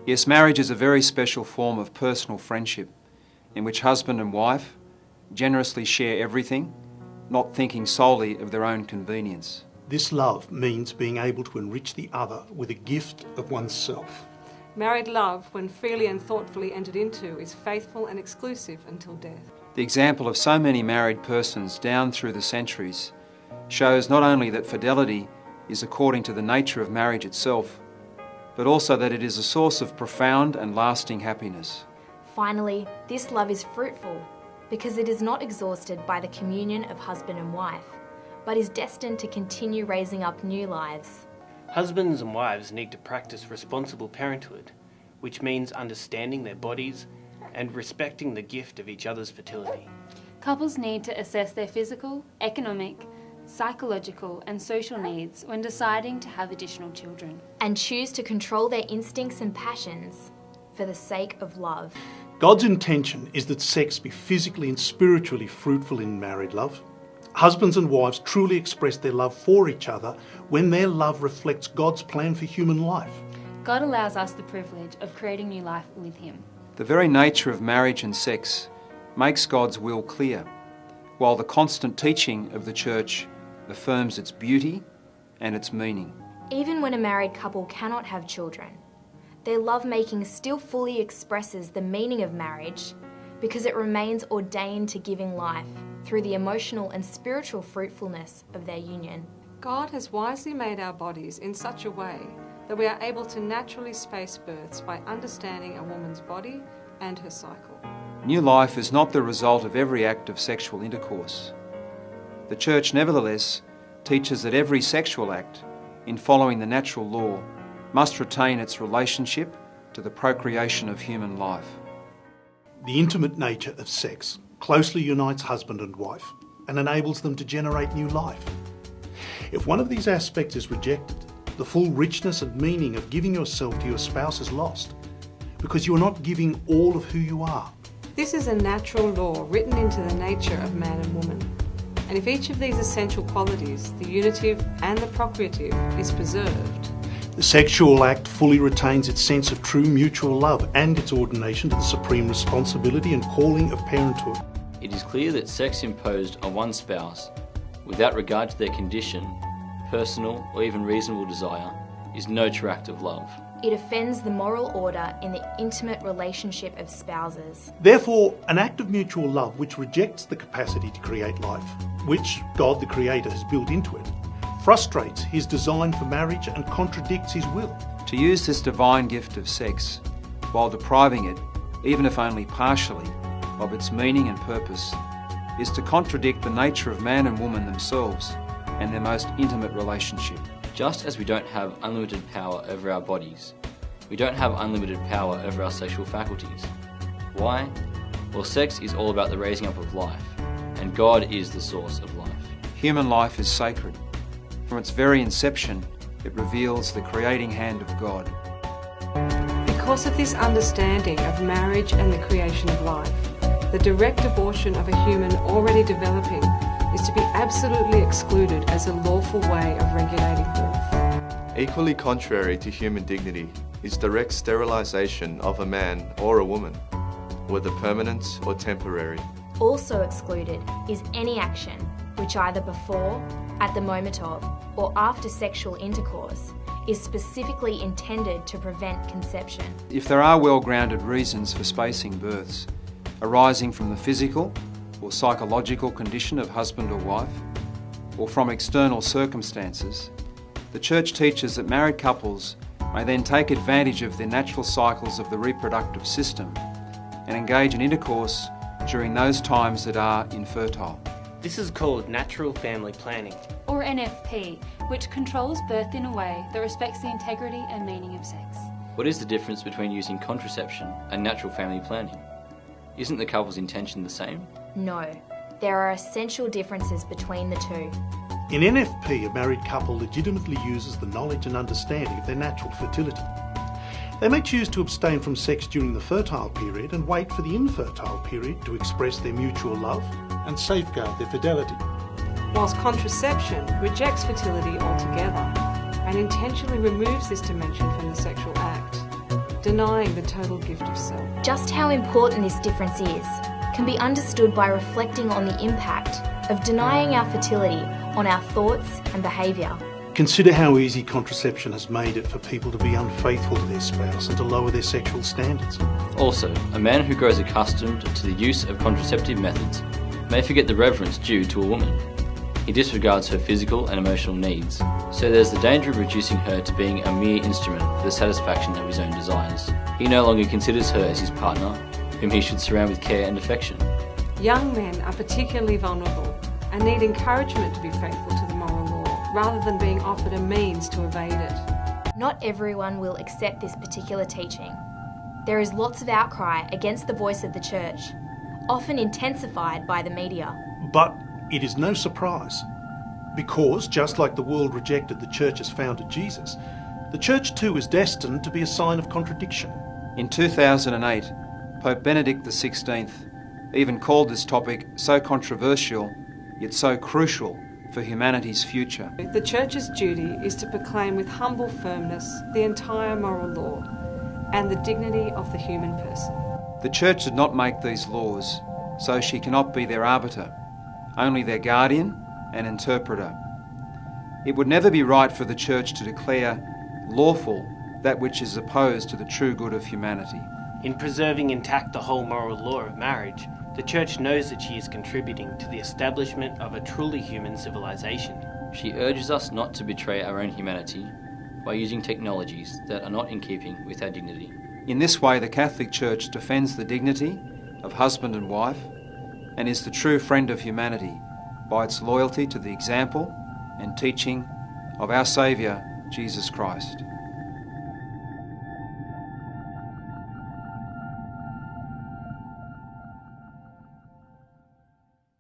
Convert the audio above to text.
Yes, marriage is a very special form of personal friendship in which husband and wife generously share everything, not thinking solely of their own convenience. This love means being able to enrich the other with a gift of oneself. Married love, when freely and thoughtfully entered into, is faithful and exclusive until death. The example of so many married persons down through the centuries shows not only that fidelity is according to the nature of marriage itself, but also that it is a source of profound and lasting happiness. Finally, this love is fruitful because it is not exhausted by the communion of husband and wife, but is destined to continue raising up new lives. Husbands and wives need to practice responsible parenthood, which means understanding their bodies and respecting the gift of each other's fertility. Couples need to assess their physical, economic, psychological and social needs when deciding to have additional children. And choose to control their instincts and passions for the sake of love. God's intention is that sex be physically and spiritually fruitful in married love. Husbands and wives truly express their love for each other when their love reflects God's plan for human life. God allows us the privilege of creating new life with Him. The very nature of marriage and sex makes God's will clear, while the constant teaching of the Church affirms its beauty and its meaning. Even when a married couple cannot have children, their lovemaking still fully expresses the meaning of marriage because it remains ordained to giving life through the emotional and spiritual fruitfulness of their union. God has wisely made our bodies in such a way that we are able to naturally space births by understanding a woman's body and her cycle. New life is not the result of every act of sexual intercourse. The Church, nevertheless, teaches that every sexual act, in following the natural law, must retain its relationship to the procreation of human life. The intimate nature of sex closely unites husband and wife and enables them to generate new life. If one of these aspects is rejected, the full richness and meaning of giving yourself to your spouse is lost because you are not giving all of who you are. This is a natural law written into the nature of man and woman. And if each of these essential qualities, the unitive and the procreative, is preserved, the sexual act fully retains its sense of true mutual love and its ordination to the supreme responsibility and calling of parenthood. It is clear that sex imposed on one spouse, without regard to their condition, personal or even reasonable desire, is no true act of love. It offends the moral order in the intimate relationship of spouses. Therefore, an act of mutual love which rejects the capacity to create life, which God the Creator has built into it, frustrates His design for marriage and contradicts His will. To use this divine gift of sex while depriving it, even if only partially, of its meaning and purpose, is to contradict the nature of man and woman themselves and their most intimate relationship. Just as we don't have unlimited power over our bodies, we don't have unlimited power over our sexual faculties. Why? Well, sex is all about the raising up of life, and God is the source of life. Human life is sacred. From its very inception, it reveals the creating hand of God. because of this understanding of marriage and the creation of life, the direct abortion of a human already developing is to be absolutely excluded as a lawful way of regulating birth. Equally contrary to human dignity is direct sterilisation of a man or a woman, whether permanent or temporary. Also excluded is any action which either before, at the moment of, or after sexual intercourse is specifically intended to prevent conception. If there are well-grounded reasons for spacing births, arising from the physical or psychological condition of husband or wife, or from external circumstances, the Church teaches that married couples may then take advantage of the natural cycles of the reproductive system and engage in intercourse during those times that are infertile. This is called natural family planning, or NFP, which controls birth in a way that respects the integrity and meaning of sex. What is the difference between using contraception and natural family planning? Isn't the couple's intention the same? No, there are essential differences between the two. In NFP, a married couple legitimately uses the knowledge and understanding of their natural fertility. They may choose to abstain from sex during the fertile period and wait for the infertile period to express their mutual love and safeguard their fidelity. Whilst contraception rejects fertility altogether and intentionally removes this dimension from the sexual act, denying the total gift of self. Just how important this difference is can be understood by reflecting on the impact of denying our fertility on our thoughts and behaviour. Consider how easy contraception has made it for people to be unfaithful to their spouse and to lower their sexual standards. Also, a man who grows accustomed to the use of contraceptive methods may forget the reverence due to a woman. He disregards her physical and emotional needs, so there's the danger of reducing her to being a mere instrument for the satisfaction of his own desires. He no longer considers her as his partner, whom he should surround with care and affection. Young men are particularly vulnerable and need encouragement to be faithful to the moral law, rather than being offered a means to evade it. Not everyone will accept this particular teaching. There is lots of outcry against the voice of the Church, often intensified by the media. But it is no surprise, because just like the world rejected the Church's founder Jesus, the Church too is destined to be a sign of contradiction. In 2008, Pope Benedict XVI even called this topic so controversial, yet so crucial for humanity's future. The Church's duty is to proclaim with humble firmness the entire moral law and the dignity of the human person. The Church did not make these laws, so she cannot be their arbiter, only their guardian and interpreter. It would never be right for the Church to declare lawful that which is opposed to the true good of humanity. In preserving intact the whole moral law of marriage, the Church knows that she is contributing to the establishment of a truly human civilization. She urges us not to betray our own humanity by using technologies that are not in keeping with our dignity. In this way, the Catholic Church defends the dignity of husband and wife and is the true friend of humanity by its loyalty to the example and teaching of our Saviour, Jesus Christ.